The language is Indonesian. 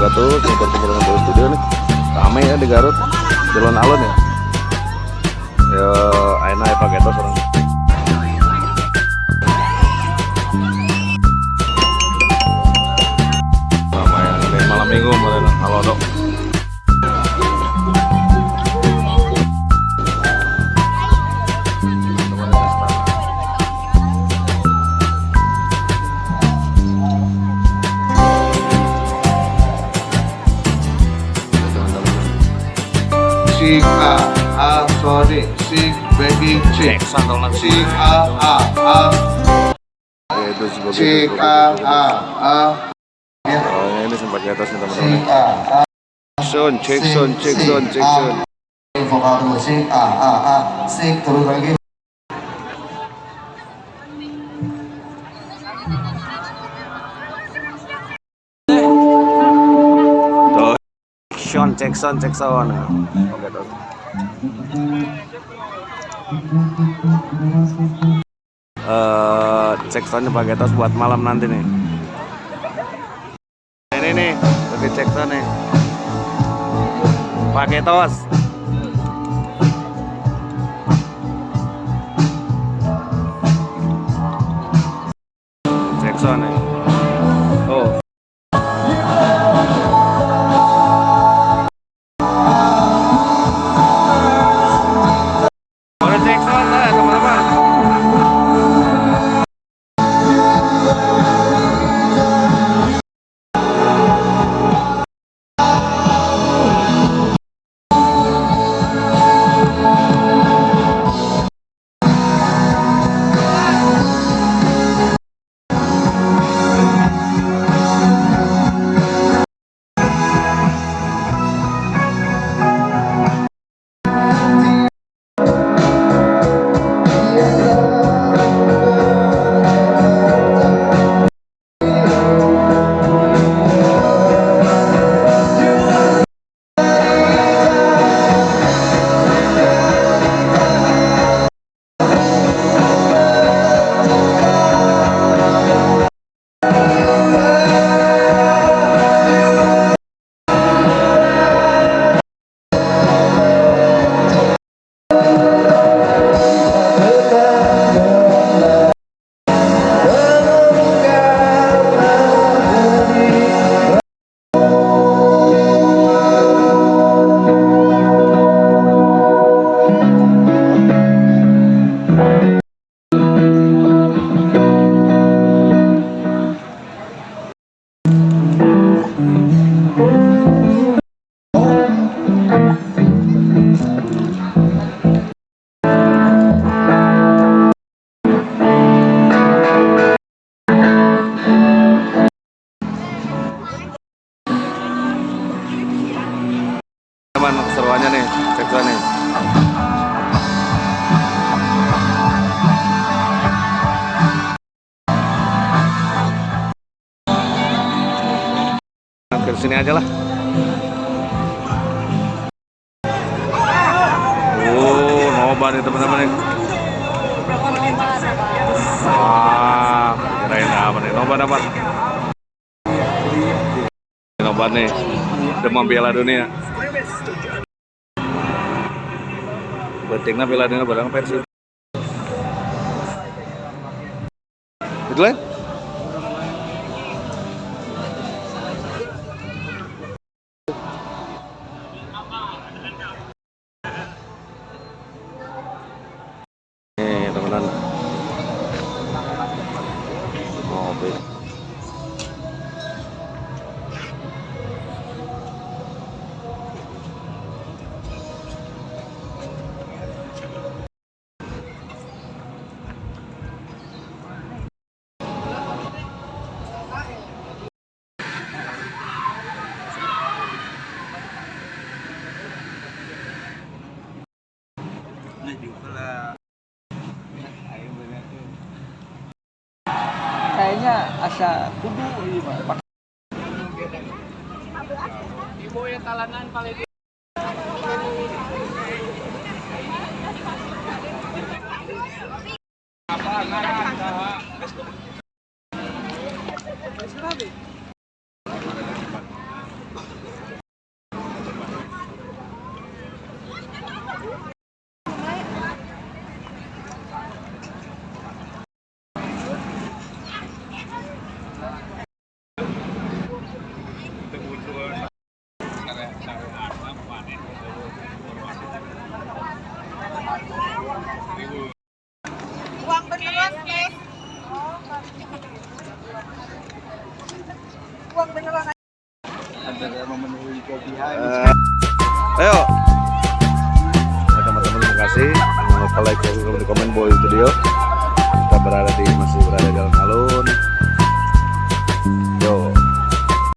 wabarakatuh. Kumpul-kumpul dengan Boy Studio nih. Rame ya di Garut, jalan alun ya. Ya, ayeuna aya pagetos orang. Ramai ini malam minggu meureun halodo. Sing A, sorry, sing begging sing, sing A, Itu sebagai sing A, ya, ini sempat di atas nih teman-teman. sing A, Cek sound. vokal dulu, sing A, sing terus lagi. Tuh, cek sound. Oke tuh. Cek soundnya pakai tos buat malam nanti nih. Ini nih, lebih cek sound nih. Pakai tos. Cek sound nih. Oh. Boleh cek sound lah teman-teman. Teman keseruannya nih, cek sound nih. Ke sini aja lah. Oh, nobar nih teman-teman nih. Kirain apa nih? Nobar apa? Nobar nih. Demam Piala Dunia. Pentingnya Piala Dunia barang versi. Itu lah. Nih teman-teman. Mobil. Kayaknya asa kudu pakai ibu yang talangan paling apa ngarang Ayo. Nah, teman-teman terima kasih. Jangan lupa like, komen, Boy Studio. Kita berada di